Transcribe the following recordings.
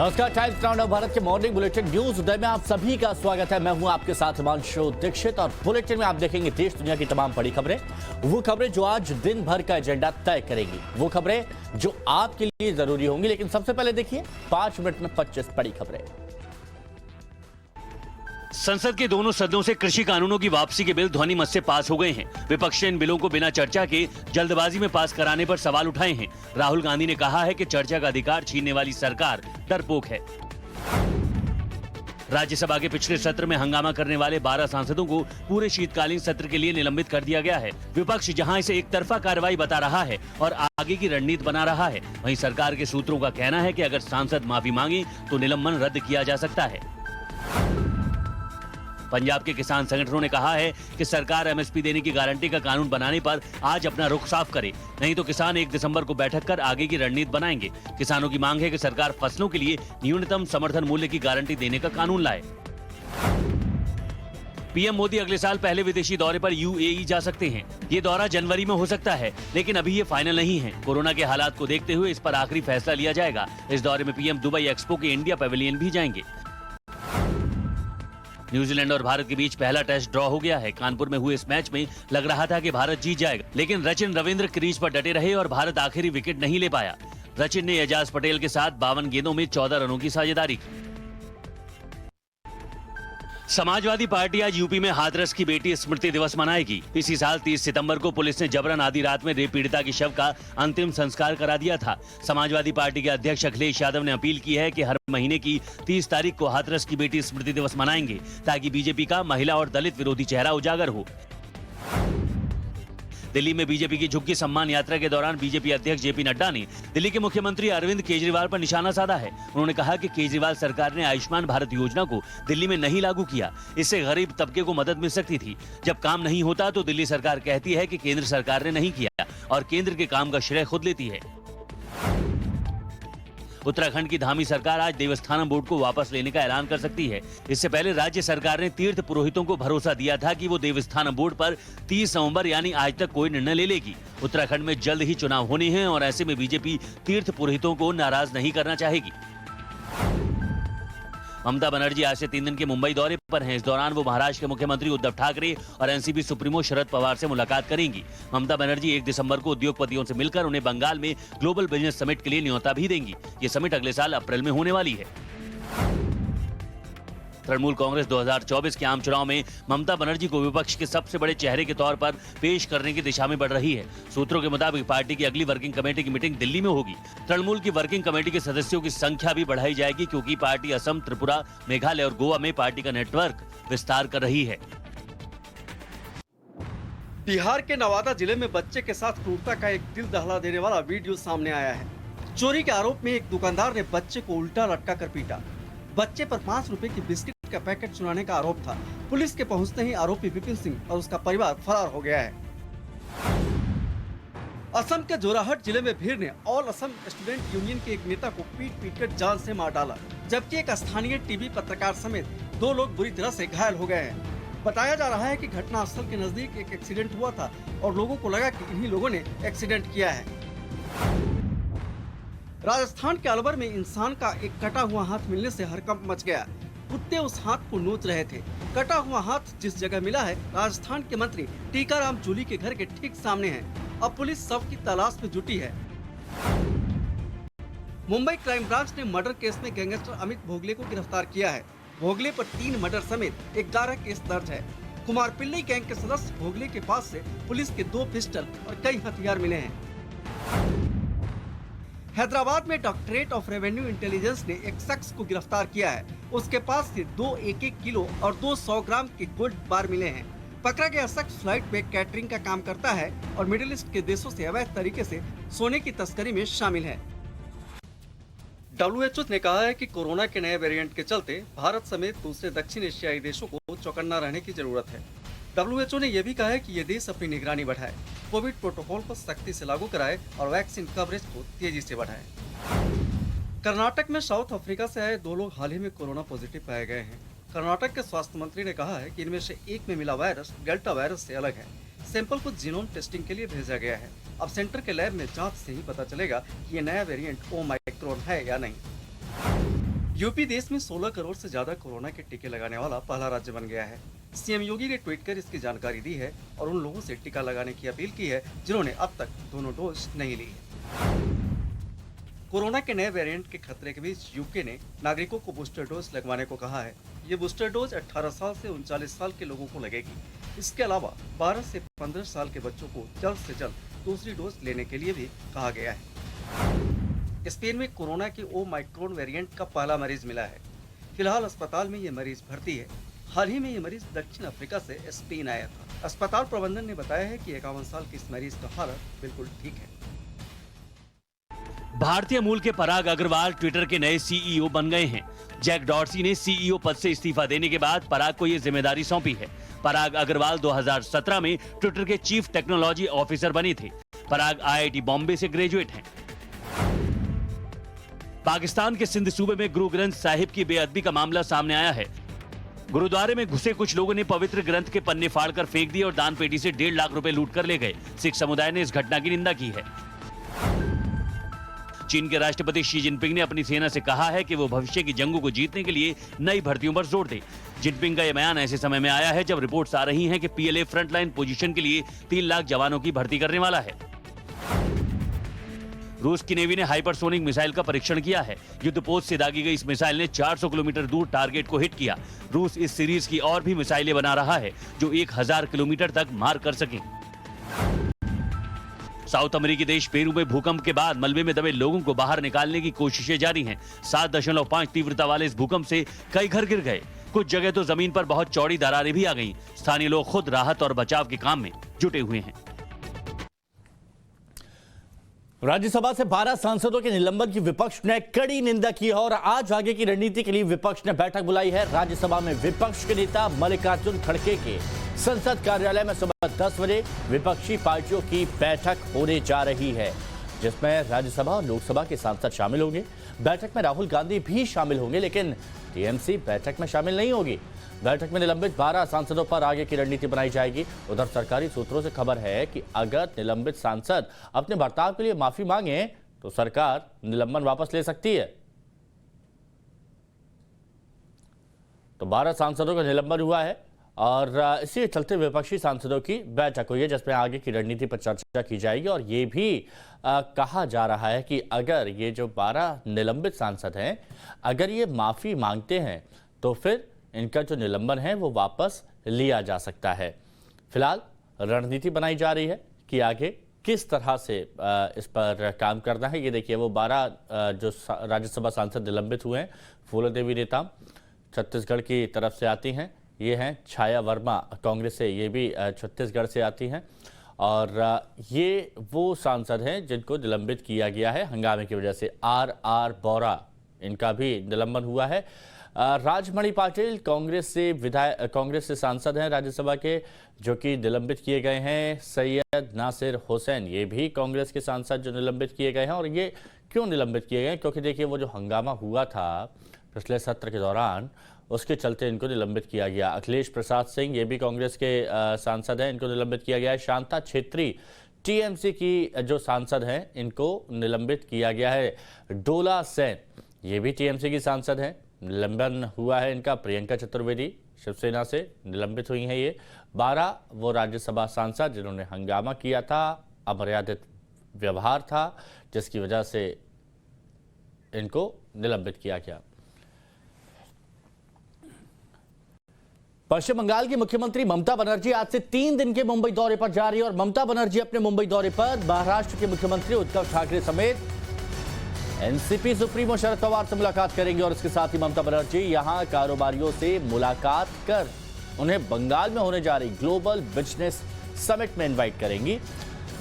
नमस्कार, times now नव भारत के मॉर्निंग बुलेटिन न्यूज उदय में आप सभी का स्वागत है। मैं हूं आपके साथ हिमांशु दीक्षित और बुलेटिन में आप देखेंगे देश दुनिया की तमाम बड़ी खबरें, वो खबरें जो आज दिन भर का एजेंडा तय करेंगी, वो खबरें जो आपके लिए जरूरी होंगी। लेकिन सबसे पहले देखिए 5 मिनट में 25 बड़ी खबरें। संसद के दोनों सदनों से कृषि कानूनों की वापसी के बिल ध्वनिमत से पास हो गए हैं। विपक्ष ने इन बिलों को बिना चर्चा के जल्दबाजी में पास कराने पर सवाल उठाए हैं। राहुल गांधी ने कहा है कि चर्चा का अधिकार छीनने वाली सरकार डरपोक है। राज्यसभा के पिछले सत्र में हंगामा करने वाले 12 सांसदों को पूरे शीतकालीन सत्र के लिए निलंबित कर दिया गया है। विपक्ष जहां इसे एक तरफा कार्रवाई बता रहा है और आगे की रणनीति बना रहा है, वहीं सरकार के सूत्रों का कहना है कि अगर सांसद माफी मांगे तो निलंबन रद्द किया जा सकता है। पंजाब के किसान संगठनों ने कहा है कि सरकार एमएसपी देने की गारंटी का कानून बनाने पर आज अपना रुख साफ करे, नहीं तो किसान 1 दिसंबर को बैठक कर आगे की रणनीति बनाएंगे। किसानों की मांग है कि सरकार फसलों के लिए न्यूनतम समर्थन मूल्य की गारंटी देने का कानून लाए। पीएम मोदी अगले साल पहले विदेशी दौरे पर यूएई जा सकते हैं। ये दौरा जनवरी में हो सकता है, लेकिन अभी ये फाइनल नहीं है। कोरोना के हालात को देखते हुए इस पर आखिरी फैसला लिया जाएगा। इस दौरे में पीएम दुबई एक्सपो के इंडिया पैवेलियन भी जाएंगे। न्यूजीलैंड और भारत के बीच पहला टेस्ट ड्रॉ हो गया है। कानपुर में हुए इस मैच में लग रहा था कि भारत जीत जाएगा, लेकिन सचिन रविंद्र क्रीज पर डटे रहे और भारत आखिरी विकेट नहीं ले पाया। सचिन ने एजाज पटेल के साथ 52 गेंदों में 14 रनों की साझेदारी की। समाजवादी पार्टी आज यूपी में हाथरस की बेटी स्मृति दिवस मनाएगी। इसी साल 30 सितंबर को पुलिस ने जबरन आधी रात में रेप पीड़िता की शव का अंतिम संस्कार करा दिया था। समाजवादी पार्टी के अध्यक्ष अखिलेश यादव ने अपील की है कि हर महीने की 30 तारीख को हाथरस की बेटी स्मृति दिवस मनाएंगे, ताकि बीजेपी का महिला और दलित विरोधी चेहरा उजागर हो। दिल्ली में बीजेपी की झुग्गी सम्मान यात्रा के दौरान बीजेपी अध्यक्ष जेपी नड्डा ने दिल्ली के मुख्यमंत्री अरविंद केजरीवाल पर निशाना साधा है। उन्होंने कहा कि केजरीवाल सरकार ने आयुष्मान भारत योजना को दिल्ली में नहीं लागू किया, इससे गरीब तबके को मदद मिल सकती थी। जब काम नहीं होता तो दिल्ली सरकार कहती है कि केंद्र सरकार ने नहीं किया और केंद्र के काम का श्रेय खुद लेती है। उत्तराखंड की धामी सरकार आज देवस्थानम बोर्ड को वापस लेने का ऐलान कर सकती है। इससे पहले राज्य सरकार ने तीर्थ पुरोहितों को भरोसा दिया था कि वो देवस्थानम बोर्ड पर 30 नवंबर यानी आज तक कोई निर्णय ले लेगी। उत्तराखंड में जल्द ही चुनाव होने हैं और ऐसे में बीजेपी तीर्थ पुरोहितों को नाराज नहीं करना चाहेगी। ममता बनर्जी आज से 3 दिन के मुंबई दौरे पर हैं। इस दौरान वो महाराष्ट्र के मुख्यमंत्री उद्धव ठाकरे और एनसीपी सुप्रीमो शरद पवार से मुलाकात करेंगी। ममता बनर्जी 1 दिसंबर को उद्योगपतियों से मिलकर उन्हें बंगाल में ग्लोबल बिजनेस समिट के लिए न्योता भी देंगी। ये समिट अगले साल अप्रैल में होने वाली है। तृणमूल कांग्रेस 2024 के आम चुनाव में ममता बनर्जी को विपक्ष के सबसे बड़े चेहरे के तौर पर पेश करने की दिशा में बढ़ रही है। सूत्रों के मुताबिक पार्टी की अगली वर्किंग कमेटी की मीटिंग दिल्ली में होगी। तृणमूल की वर्किंग कमेटी के सदस्यों की संख्या भी बढ़ाई जाएगी, क्योंकि पार्टी असम, त्रिपुरा, मेघालय और गोवा में पार्टी का नेटवर्क विस्तार कर रही है। बिहार के नवादा जिले में बच्चे के साथ क्रूरता का एक दिल दहला देने वाला वीडियो सामने आया है। चोरी के आरोप में एक दुकानदार ने बच्चे को उल्टा लटका कर पीटा। बच्चे पर 5 रुपए की बिस्किट का पैकेट चुराने का आरोप था। पुलिस के पहुंचते ही आरोपी विपिन सिंह और उसका परिवार फरार हो गया है। असम के जोराहट जिले में भीड़ ने ऑल असम स्टूडेंट यूनियन के एक नेता को पीट कर जान से मार डाला, जबकि एक स्थानीय टीवी पत्रकार समेत 2 लोग बुरी तरह से घायल हो गए हैं। बताया जा रहा है कि घटनास्थल के नजदीक एक एक्सीडेंट हुआ था और लोगों को लगा कि इन्हीं लोगों ने एक्सीडेंट किया है। राजस्थान के अलवर में इंसान का एक कटा हुआ हाथ मिलने से हड़कंप मच गया। कुत्ते उस हाथ को नोच रहे थे। कटा हुआ हाथ जिस जगह मिला है, राजस्थान के मंत्री टीकाराम जूली के घर के ठीक सामने है। अब पुलिस शव की तलाश में जुटी है। मुंबई क्राइम ब्रांच ने मर्डर केस में गैंगस्टर अमित भोगले को गिरफ्तार किया है। भोगले पर 3 मर्डर समेत 11 केस दर्ज है। कुमार पिल्लई गैंग के सदस्य भोगले के पास से पुलिस के 2 पिस्टल और कई हथियार मिले हैं। हैदराबाद में डायरेक्टरेट ऑफ रेवेन्यू इंटेलिजेंस ने एक शख्स को गिरफ्तार किया है। उसके पास से 2 1-1 किलो और 200 ग्राम के गोल्ड बार मिले हैं। पकड़ा गया शख्स फ्लाइट में कैटरिंग का काम करता है और मिडिल ईस्ट के देशों से अवैध तरीके से सोने की तस्करी में शामिल है। WHO ने कहा है कि कोरोना के नए वेरिएंट के चलते भारत समेत दूसरे दक्षिण एशियाई देशों को चौकन्ना रहने की जरूरत है। WHO ने यह भी कहा है कि ये देश अपनी निगरानी बढ़ाए, कोविड प्रोटोकॉल को सख्ती से लागू कराए और वैक्सीन कवरेज को तेजी से बढ़ाए। कर्नाटक में साउथ अफ्रीका से आए 2 लोग हाल ही में कोरोना पॉजिटिव पाए गए हैं। कर्नाटक के स्वास्थ्य मंत्री ने कहा है कि इनमें से एक में मिला वायरस डेल्टा वायरस से अलग है। सैंपल को जीनोम टेस्टिंग के लिए भेजा गया है। अब सेंटर के लैब में जांच से ही पता चलेगा कि ये नया वेरिएंट ओमाइक्रोन है या नहीं। यूपी देश में 16 करोड़ से ज्यादा कोरोना के टीके लगाने वाला पहला राज्य बन गया है। सीएम योगी ने ट्वीट कर इसकी जानकारी दी है और उन लोगों से टीका लगाने की अपील की है जिन्होंने अब तक दोनों डोज नहीं ली है। कोरोना के नए वेरिएंट के खतरे के बीच यूके ने नागरिकों को बूस्टर डोज लगवाने को कहा है। ये बूस्टर डोज 18 साल से 39 साल के लोगों को लगेगी। इसके अलावा 12 से 15 साल के बच्चों को जल्द से जल्द दूसरी डोज लेने के लिए भी कहा गया है। स्पेन में कोरोना के ओमाइक्रोन वेरिएंट का पहला मरीज मिला है। फिलहाल अस्पताल में ये मरीज भर्ती है। हाल ही में ये मरीज दक्षिण अफ्रीका से स्पेन आया था। अस्पताल प्रबंधन ने बताया है कि 51 साल के इस मरीज का हालत बिल्कुल ठीक है। भारतीय मूल के पराग अग्रवाल ट्विटर के नए सीईओ बन गए हैं। जैक डॉर्सी ने सीईओ पद से इस्तीफा देने के बाद पराग को ये जिम्मेदारी सौंपी है। पराग अग्रवाल 2017 में ट्विटर के चीफ टेक्नोलॉजी ऑफिसर बने थे। पराग आईआईटी बॉम्बे से ग्रेजुएट हैं। पाकिस्तान के सिंध सूबे में गुरु ग्रंथ साहिब की बेअदबी का मामला सामने आया है। गुरुद्वारे में घुसे कुछ लोगों ने पवित्र ग्रंथ के पन्ने फाड़कर फेंक दिए और दान पेटी से 1.5 लाख रुपए लूट कर ले गए। सिख समुदाय ने इस घटना की निंदा की है। चीन के राष्ट्रपति शी जिनपिंग ने अपनी सेना से कहा है कि वो भविष्य की जंगों को जीतने के लिए नई भर्तियों पर जोर दे। जिनपिंग का यह बयान ऐसे समय में आया है जब रिपोर्ट्स आ रही हैं कि पीएलए फ्रंटलाइन पोजीशन के लिए 3 लाख जवानों की भर्ती करने वाला है। रूस की नेवी ने हाइपरसोनिक मिसाइल का परीक्षण किया है। युद्धपोत से दागी गई इस मिसाइल ने 400 किलोमीटर दूर टारगेट को हिट किया। रूस इस सीरीज की और भी मिसाइलें बना रहा है जो 1000 किलोमीटर तक मार कर सकें। साउथ अमेरिकी देश पेरू में भूकंप के बाद मलबे में दबे लोगों को बाहर निकालने की कोशिशें जारी हैं। 7.5 तीव्रता वाले इस भूकंप से कई घर गिर गए। कुछ जगह तो जमीन पर बहुत चौड़ी दरारें भी आ गईं। स्थानीय लोग खुद राहत और बचाव के काम में जुटे हुए हैं। राज्यसभा से 12 सांसदों के निलंबन की विपक्ष ने कड़ी निंदा की है और आज आगे की रणनीति के लिए विपक्ष ने बैठक बुलाई है। राज्यसभा में विपक्ष के नेता मल्लिकार्जुन खड़गे के संसद कार्यालय में सुबह 10 बजे विपक्षी पार्टियों की बैठक होने जा रही है, जिसमें राज्यसभा और लोकसभा के सांसद शामिल होंगे। बैठक में राहुल गांधी भी शामिल होंगे, लेकिन टीएमसी बैठक में शामिल नहीं होगी। बैठक में निलंबित 12 सांसदों पर आगे की रणनीति बनाई जाएगी। उधर सरकारी सूत्रों से खबर है कि अगर निलंबित सांसद अपने बर्ताव के लिए माफी मांगे तो सरकार निलंबन वापस ले सकती है। तो 12 सांसदों का निलंबन हुआ है और इसी चलते विपक्षी सांसदों की बैठक हुई है, जिसमें आगे की रणनीति पर चर्चा की जाएगी। और ये भी कहा जा रहा है कि अगर ये जो 12 निलंबित सांसद हैं, अगर ये माफी मांगते हैं तो फिर इनका जो निलंबन है वो वापस लिया जा सकता है। फिलहाल रणनीति बनाई जा रही है कि आगे किस तरह से इस पर काम करना है। ये देखिए, वो 12 जो राज्यसभा सांसद निलंबित हुए हैं, फूलो देवी नेताम छत्तीसगढ़ की तरफ से आती हैं। ये हैं छाया वर्मा कांग्रेस से, ये भी छत्तीसगढ़ से आती हैं। और ये वो सांसद हैं जिनको निलंबित किया गया है हंगामे की वजह से। आर बोरा, इनका भी निलंबन हुआ है। राजमणि पाटिल कांग्रेस से सांसद हैं राज्यसभा के, जो कि निलंबित किए गए हैं। सैयद नासिर हुसैन, ये भी कांग्रेस के सांसद जो निलंबित किए गए हैं। और ये क्यों निलंबित किए गए? क्योंकि देखिए, वो जो हंगामा हुआ था पिछले सत्र के दौरान, उसके चलते इनको निलंबित किया गया। अखिलेश प्रसाद सिंह, ये भी कांग्रेस के सांसद हैं, इनको निलंबित किया गया है। शांता छेत्री टीएमसी की जो सांसद हैं, इनको निलंबित किया गया है। डोला सेन, ये भी टीएमसी की सांसद हैं, निलंबन हुआ है इनका। प्रियंका चतुर्वेदी शिवसेना से निलंबित हुई हैं। ये 12 वो राज्यसभा सांसद जिन्होंने हंगामा किया था, अमर्यादित व्यवहार था, जिसकी वजह से इनको निलंबित किया गया। पश्चिम बंगाल की मुख्यमंत्री ममता बनर्जी आज से 3 दिन के मुंबई दौरे पर जा रही है और ममता बनर्जी अपने मुंबई दौरे पर महाराष्ट्र के मुख्यमंत्री उद्धव ठाकरे समेत एनसीपी सुप्रीमो शरद पवार से मुलाकात करेंगे। और इसके साथ ही ममता बनर्जी यहां कारोबारियों से मुलाकात कर उन्हें बंगाल में होने जा रही ग्लोबल बिजनेस समिट में इनवाइट करेंगी।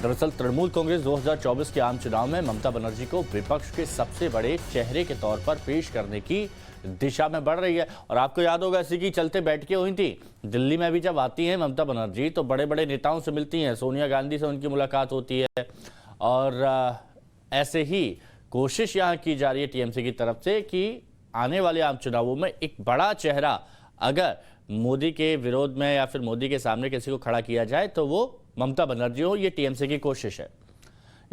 दरअसल तृणमूल कांग्रेस 2024 के आम चुनाव में ममता बनर्जी को विपक्ष के सबसे बड़े चेहरे के तौर पर पेश करने की दिशा में बढ़ रही है। और आपको याद होगा, इसी की चलते बैठकें हुई थी दिल्ली में भी। जब आती हैं ममता बनर्जी तो बड़े बड़े नेताओं से मिलती हैं, सोनिया गांधी से उनकी मुलाकात होती है। और ऐसे ही कोशिश यहाँ की जा रही है टीएमसी की तरफ से कि आने वाले आम चुनावों में एक बड़ा चेहरा अगर मोदी के विरोध में या फिर मोदी के सामने किसी को खड़ा किया जाए तो वो ममता बनर्जी हो। ये टीएमसी की कोशिश है।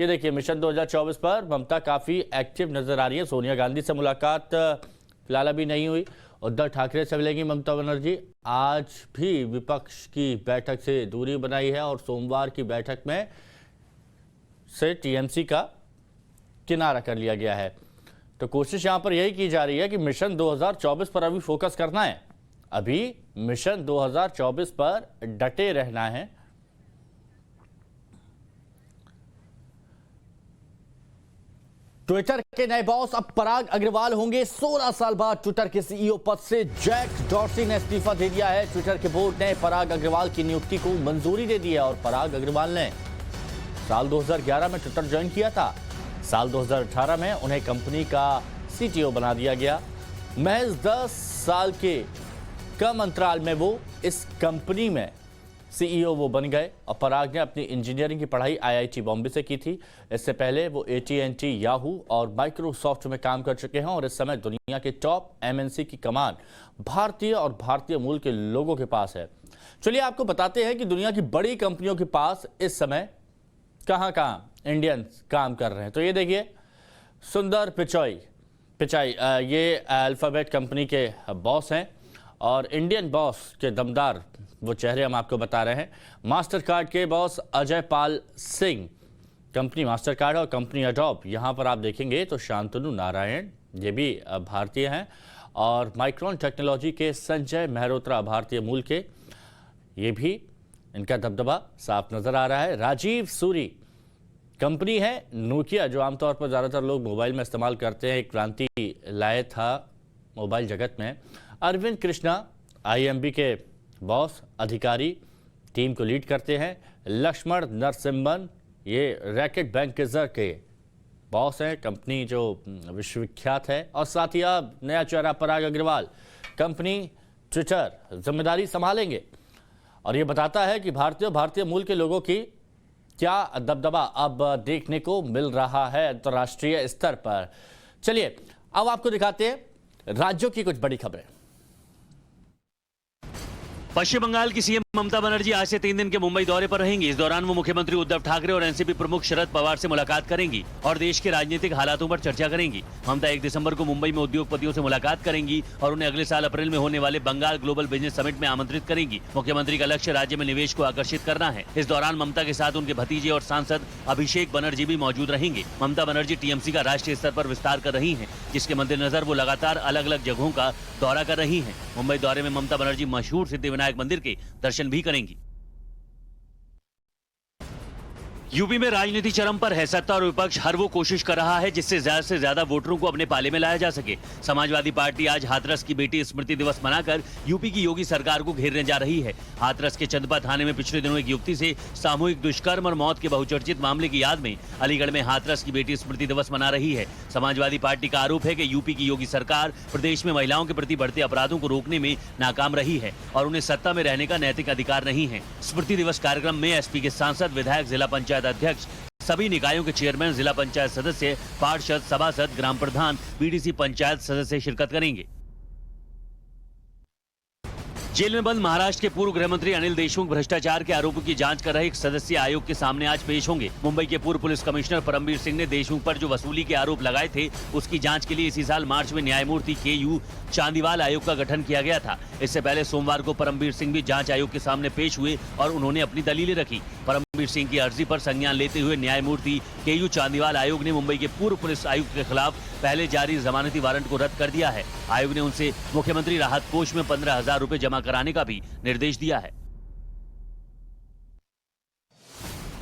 ये देखिए, मिशन 2024 पर ममता काफी एक्टिव नजर आ रही है। सोनिया गांधी से मुलाकात फिलहाल अभी नहीं हुई। उद्धव ठाकरे से मिलेंगी ममता बनर्जी। आज भी विपक्ष की बैठक से दूरी बनाई है और सोमवार की बैठक में से टीएमसी का किनारा कर लिया गया है। तो कोशिश यहां पर यही की जा रही है कि मिशन 2024 पर अभी फोकस करना है, अभी मिशन 2024 पर डटे रहना है। ट्विटर के नए बॉस अब पराग अग्रवाल होंगे। 16 साल बाद ट्विटर के सीईओ पद से जैक डॉर्सी ने इस्तीफा दे दिया है। ट्विटर के बोर्ड ने पराग अग्रवाल की नियुक्ति को मंजूरी दे दी है और पराग अग्रवाल ने साल 2011 में ट्विटर ज्वाइन किया था। साल 2018 में उन्हें कंपनी का सीटीओ बना दिया गया। महज 10 साल के कम अंतराल में वो इस कंपनी में सीईओ वो बन गए। और पराग ने अपनी इंजीनियरिंग की पढ़ाई आईआईटी बॉम्बे से की थी। इससे पहले वो AT&T, याहू और माइक्रोसॉफ्ट में काम कर चुके हैं और इस समय दुनिया के टॉप MNC की कमान भारतीय और भारतीय मूल के लोगों के पास है। चलिए आपको बताते हैं कि दुनिया की बड़ी कंपनियों के पास इस समय कहां इंडियंस काम कर रहे हैं। तो ये देखिए, सुंदर पिचाई ये अल्फाबेट कंपनी के बॉस हैं और इंडियन बॉस के दमदार वो चेहरे हम आपको बता रहे हैं। मास्टर कार्ड के boss Ajay Pal Singh, company master card और कंपनी अडोब, यहाँ पर आप देखेंगे तो शांतनु नारायण ये भी भारतीय हैं। और माइक्रोन टेक्नोलॉजी के संजय मेहरोत्रा भारतीय मूल के, ये भी इनका दबदबा साफ नजर आ रहा है। राजीव सूरी कंपनी है नोकिया, जो आमतौर पर ज़्यादातर लोग मोबाइल में इस्तेमाल करते हैं, एक क्रांति लाए था मोबाइल जगत में। अरविंद कृष्णा IMB के बॉस अधिकारी, टीम को लीड करते हैं। लक्ष्मण नरसिम्हन ये रैकेट बैंकिजर के बॉस हैं, कंपनी जो विश्वविख्यात है। और साथ ही अब नया चेहरा पराग अग्रवाल कंपनी ट्विटर जिम्मेदारी संभालेंगे और ये बताता है कि भारतीय मूल के लोगों की क्या दबदबा अब देखने को मिल रहा है अंतर्राष्ट्रीय स्तर पर। चलिए अब आपको दिखाते हैं राज्यों की कुछ बड़ी खबरें। पश्चिम बंगाल की सीएम ममता बनर्जी आज से 3 दिन के मुंबई दौरे पर रहेंगी। इस दौरान वो मुख्यमंत्री उद्धव ठाकरे और एनसीपी प्रमुख शरद पवार से मुलाकात करेंगी और देश के राजनीतिक हालातों पर चर्चा करेंगी। ममता 1 दिसंबर को मुंबई में उद्योगपतियों से मुलाकात करेंगी और उन्हें अगले साल अप्रैल में होने वाले बंगाल ग्लोबल बिजनेस समिट में आमंत्रित करेंगी। मुख्यमंत्री का लक्ष्य राज्य में निवेश को आकर्षित करना है। इस दौरान ममता के साथ उनके भतीजे और सांसद अभिषेक बनर्जी भी मौजूद रहेंगे। ममता बनर्जी टीएमसी का राष्ट्रीय स्तर पर विस्तार कर रही है, जिसके मद्देनजर वो लगातार अलग अलग जगहों का दौरा कर रही है। मुंबई दौरे में ममता बनर्जी मशहूर सिद्धिविनायक मंदिर के दर्शन भी करेंगी। यूपी में राजनीति चरम पर है। सत्ता और विपक्ष हर वो कोशिश कर रहा है जिससे ज्यादा से ज्यादा वोटरों को अपने पाले में लाया जा सके। समाजवादी पार्टी आज हाथरस की बेटी स्मृति दिवस मनाकर यूपी की योगी सरकार को घेरने जा रही है। हाथरस के चंदपा थाने में पिछले दिनों एक युवती से सामूहिक दुष्कर्म और मौत के बहुचर्चित मामले की याद में अलीगढ़ में हाथरस की बेटी स्मृति दिवस मना रही है। समाजवादी पार्टी का आरोप है कि यूपी की योगी सरकार प्रदेश में महिलाओं के प्रति बढ़ते अपराधों को रोकने में नाकाम रही है और उन्हें सत्ता में रहने का नैतिक अधिकार नहीं है। स्मृति दिवस कार्यक्रम में एसपी के सांसद, विधायक, जिला पंचायत अध्यक्ष, सभी निकायों के चेयरमैन, जिला पंचायत सदस्य, पार्षद, सभासद, ग्राम प्रधान, बीडीसी पंचायत सदस्य शिरकत करेंगे। जेल में बंद महाराष्ट्र के पूर्व गृह मंत्री अनिल देशमुख भ्रष्टाचार के आरोपों की जांच कर रहे एक सदस्यीय आयोग के सामने आज पेश होंगे। मुंबई के पूर्व पुलिस कमिश्नर परमबीर सिंह ने देशमुख पर जो वसूली के आरोप लगाए थे, उसकी जांच के लिए इसी साल मार्च में न्यायमूर्ति KU चांदीवाल आयोग का गठन किया गया था। इससे पहले सोमवार को परमबीर सिंह भी जांच आयोग के सामने पेश हुए और उन्होंने अपनी दलीलें रखी। परमबीर सिंह की अर्जी पर संज्ञान लेते हुए न्यायमूर्ति KU चांदीवाल आयोग ने मुंबई के पूर्व पुलिस आयुक्त के खिलाफ पहले जारी जमानती वारंट को रद्द कर दिया है। आयोग ने उनसे मुख्यमंत्री राहत कोष में 15,000 रुपए जमा कराने का भी निर्देश दिया है।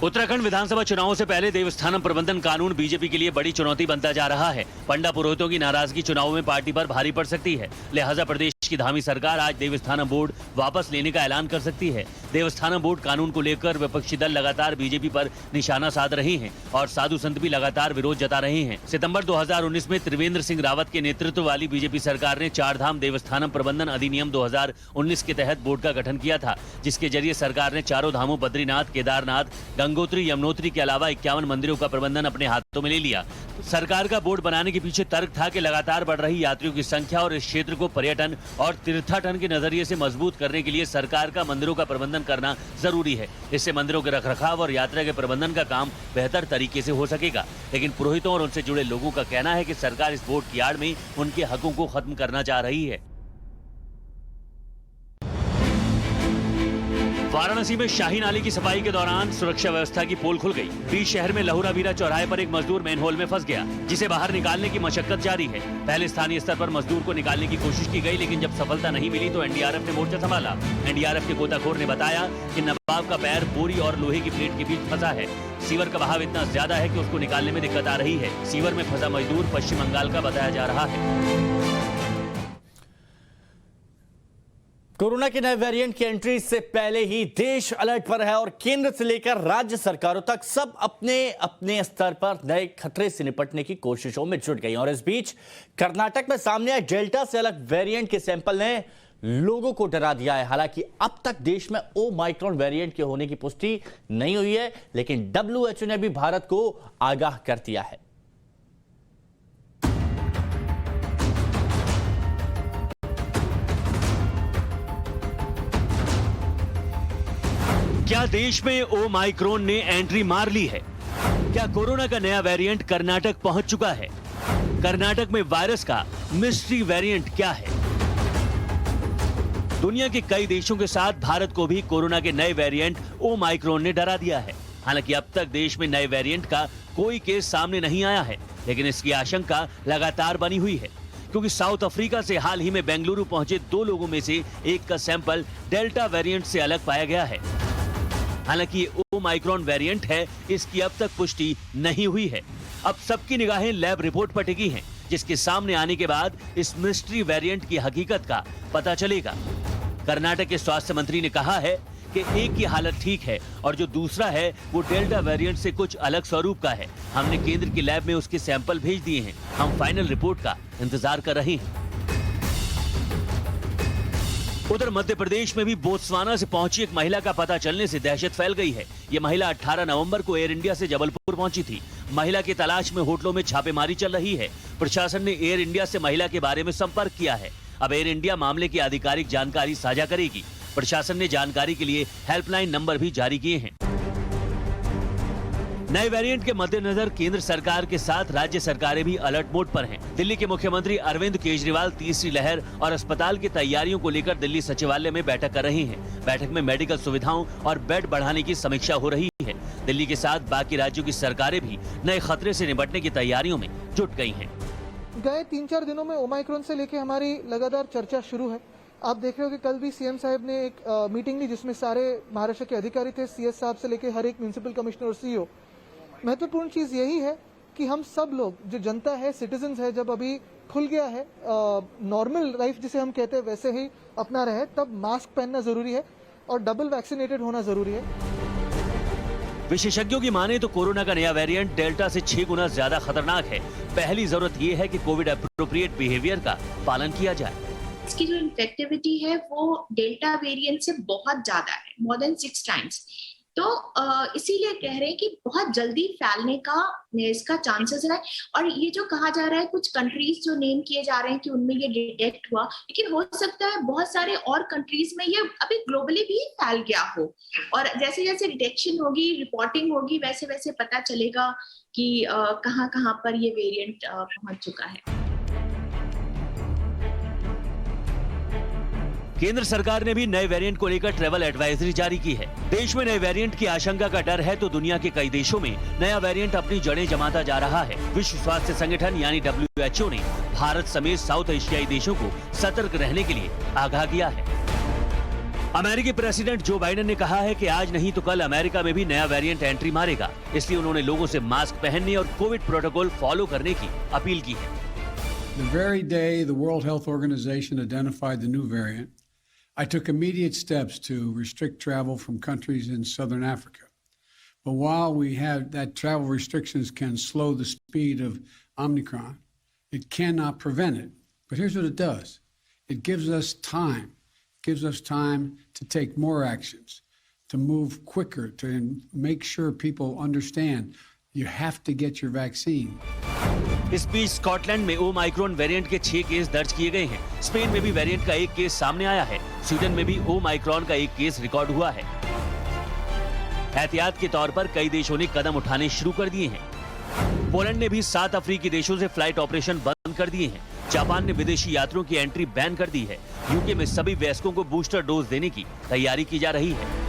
उत्तराखंड विधानसभा चुनावों से पहले देवस्थानम प्रबंधन कानून बीजेपी के लिए बड़ी चुनौती बनता जा रहा है। पंडा पुरोहितों की नाराजगी चुनावों में पार्टी पर भारी पड़ सकती है। लिहाजा प्रदेश की धामी सरकार आज देवस्थानम बोर्ड वापस लेने का ऐलान कर सकती है। देवस्थानम बोर्ड कानून को लेकर विपक्षी दल लगातार बीजेपी पर निशाना साध रहे हैं और साधु संत भी लगातार विरोध जता रहे हैं। सितंबर 2019 में त्रिवेंद्र सिंह रावत के नेतृत्व वाली बीजेपी सरकार ने 4 धाम देवस्थानम प्रबंधन अधिनियम 2019 के तहत बोर्ड का गठन किया था, जिसके जरिए सरकार ने चारों धामों बद्रीनाथ, केदारनाथ, गंगोत्री, यमुनोत्री के अलावा 51 मंदिरों का प्रबंधन अपने हाथों में ले लिया। सरकार का बोर्ड बनाने के पीछे तर्क था कि लगातार बढ़ रही यात्रियों की संख्या और इस क्षेत्र को पर्यटन और तीर्थाटन के नजरिए से मजबूत करने के लिए सरकार का मंदिरों का प्रबंधन करना जरूरी है। इससे मंदिरों के रखरखाव और यात्रा के प्रबंधन का काम बेहतर तरीके से हो सकेगा। लेकिन पुरोहितों और उनसे जुड़े लोगों का कहना है कि सरकार इस वोट की आड़ में उनके हकों को खत्म करना चाह रही है। वाराणसी में शाही नाली की सफाई के दौरान सुरक्षा व्यवस्था की पोल खुल गई। बीच शहर में लहुरा बीरा चौराहे पर एक मजदूर मेन होल में फंस गया, जिसे बाहर निकालने की मशक्कत जारी है। पहले स्थानीय स्तर पर मजदूर को निकालने की कोशिश की गई, लेकिन जब सफलता नहीं मिली तो एनडीआरएफ ने मोर्चा संभाला। एनडीआरएफ के गोताखोर ने बताया कि नवाब का पैर बोरी और लोहे की प्लेट के बीच फंसा है। सीवर का बहाव इतना ज्यादा है कि उसको निकालने में दिक्कत आ रही है। सीवर में फंसा मजदूर पश्चिम बंगाल का बताया जा रहा है। कोरोना के नए वेरिएंट की एंट्री से पहले ही देश अलर्ट पर है और केंद्र से लेकर राज्य सरकारों तक सब अपने अपने स्तर पर नए खतरे से निपटने की कोशिशों में जुट गई। और इस बीच कर्नाटक में सामने आए डेल्टा से अलग वेरिएंट के सैंपल ने लोगों को डरा दिया है। हालांकि अब तक देश में ओमाइक्रॉन वेरिएंट के होने की पुष्टि नहीं हुई है, लेकिन WHO ने भी भारत को आगाह कर दिया है। क्या देश में ओमाइक्रॉन ने एंट्री मार ली है? क्या कोरोना का नया वेरिएंट कर्नाटक पहुंच चुका है? कर्नाटक में वायरस का मिस्ट्री वेरिएंट क्या है? दुनिया के कई देशों के साथ भारत को भी कोरोना के नए वेरिएंट ओमाइक्रॉन ने डरा दिया है। हालांकि अब तक देश में नए वेरिएंट का कोई केस सामने नहीं आया है, लेकिन इसकी आशंका लगातार बनी हुई है, क्योंकि साउथ अफ्रीका से हाल ही में बेंगलुरु पहुंचे 2 लोगों में से एक का सैंपल डेल्टा वेरिएंट से अलग पाया गया है। हालांकि ये ओमाइक्रॉन वेरिएंट है, इसकी अब तक पुष्टि नहीं हुई है। अब सबकी निगाहें लैब रिपोर्ट पर टिकी हैं, जिसके सामने आने के बाद इस मिस्ट्री वेरिएंट की हकीकत का पता चलेगा। कर्नाटक के स्वास्थ्य मंत्री ने कहा है कि एक की हालत ठीक है और जो दूसरा है वो डेल्टा वेरिएंट से कुछ अलग स्वरूप का है। हमने केंद्र की लैब में उसके सैंपल भेज दिए हैं। हम फाइनल रिपोर्ट का इंतजार कर रहे हैं। उधर मध्य प्रदेश में भी बोत्सवाना से पहुंची एक महिला का पता चलने से दहशत फैल गई है। ये महिला 18 नवंबर को एयर इंडिया से जबलपुर पहुंची थी। महिला की तलाश में होटलों में छापेमारी चल रही है। प्रशासन ने एयर इंडिया से महिला के बारे में संपर्क किया है। अब एयर इंडिया मामले की आधिकारिक जानकारी साझा करेगी। प्रशासन ने जानकारी के लिए हेल्पलाइन नंबर भी जारी किए हैं। नए वेरिएंट के मद्देनजर केंद्र सरकार के साथ राज्य सरकारें भी अलर्ट मोड पर हैं। दिल्ली के मुख्यमंत्री अरविंद केजरीवाल तीसरी लहर और अस्पताल की तैयारियों को लेकर दिल्ली सचिवालय में बैठक कर रहे हैं। बैठक में मेडिकल सुविधाओं और बेड बढ़ाने की समीक्षा हो रही है। दिल्ली के साथ बाकी राज्यों की सरकारें भी नए खतरे से निपटने की तैयारियों में जुट गई हैं। गए 3-4 दिनों में ओमाइक्रॉन से लेके हमारी लगातार चर्चा शुरू है। आप देख रहे हो कि कल भी सीएम साहब ने एक मीटिंग ली, जिसमें सारे महाराष्ट्र के अधिकारी थे, सीएस साहब से लेके हर एक म्युनिसिपल कमिश्नर और सीईओ। महत्वपूर्ण चीज यही है कि हम सब लोग, जो जनता है, सिटीजन्स है, जब अभी खुल गया है नॉर्मल लाइफ जिसे हम कहते हैं वैसे ही अपना रहे, तब मास्क पहनना जरूरी है और डबल वैक्सीनेटेड होना जरूरी है। विशेषज्ञों की माने तो कोरोना का नया वेरिएंट डेल्टा से 6 गुना ज्यादा खतरनाक है। पहली जरूरत ये है कि कोविड एप्रोप्रिएट बिहेवियर का पालन किया जाए। इसकी जो इन्फेक्टिविटी है वो डेल्टा वेरिएंट से बहुत ज्यादा है, मोर देन 6 टाइम्स। तो इसीलिए कह रहे हैं कि बहुत जल्दी फैलने का इसका चांसेस है। और ये जो कहा जा रहा है, कुछ कंट्रीज जो नेम किए जा रहे हैं कि उनमें ये डिटेक्ट हुआ, लेकिन हो सकता है बहुत सारे और कंट्रीज में ये अभी ग्लोबली भी फैल गया हो। और जैसे जैसे डिटेक्शन होगी, रिपोर्टिंग होगी, वैसे वैसे पता चलेगा कि कहाँ कहाँ पर ये वेरिएंट पहुंच चुका है। केंद्र सरकार ने भी नए वेरिएंट को लेकर ट्रैवल एडवाइजरी जारी की है। देश में नए वेरिएंट की आशंका का डर है तो दुनिया के कई देशों में नया वेरिएंट अपनी जड़ें जमाता जा रहा है। विश्व स्वास्थ्य संगठन यानी WHO ने भारत समेत साउथ एशियाई देशों को सतर्क रहने के लिए आगाह किया है। अमेरिकी प्रेसिडेंट जो बाइडेन ने कहा है कि आज नहीं तो कल अमेरिका में भी नया वेरिएंट एंट्री मारेगा। इसलिए उन्होंने लोगों से मास्क पहनने और कोविड प्रोटोकॉल फॉलो करने की अपील की है। The very day the World Health Organization identified the new variant, I took immediate steps to restrict travel from countries in southern Africa. But while we have that travel restrictions can slow the speed of Omicron, it cannot prevent it. But here's what it does. It gives us time. It gives us time to take more actions, to move quicker, to make sure people understand you have to get your vaccine. इस बीच Scotland में Omicron variant के 6 case दर्ज किए गए हैं। Spain में भी variant का 1 केस सामने आया है। स्वीडन में भी ओमाइक्रॉन का 1 केस रिकॉर्ड हुआ है। एहतियात के तौर पर कई देशों ने कदम उठाने शुरू कर दिए हैं। पोलैंड ने भी 7 अफ्रीकी देशों से फ्लाइट ऑपरेशन बंद कर दिए हैं। जापान ने विदेशी यात्रियों की एंट्री बैन कर दी है। यूके में सभी वयस्कों को बूस्टर डोज देने की तैयारी की जा रही है।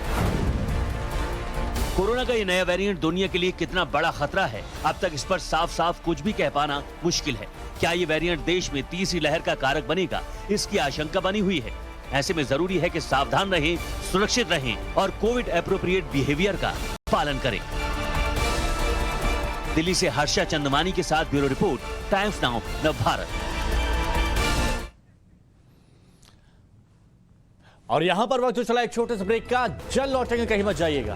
कोरोना का ये नया वेरिएंट दुनिया के लिए कितना बड़ा खतरा है, अब तक इस पर साफ साफ कुछ भी कह पाना मुश्किल है। क्या ये वेरिएंट देश में तीसरी लहर का कारक बनेगा, इसकी आशंका बनी हुई है। ऐसे में जरूरी है कि सावधान रहें, सुरक्षित रहें और कोविड एप्रोप्रिएट बिहेवियर का पालन करें। दिल्ली से हर्षा चंदमानी के साथ bureau report, times now Navbharat. और यहां पर वक्त चला एक छोटे से ब्रेक का, जल्द लौटेंगे, कहीं मत जाइएगा।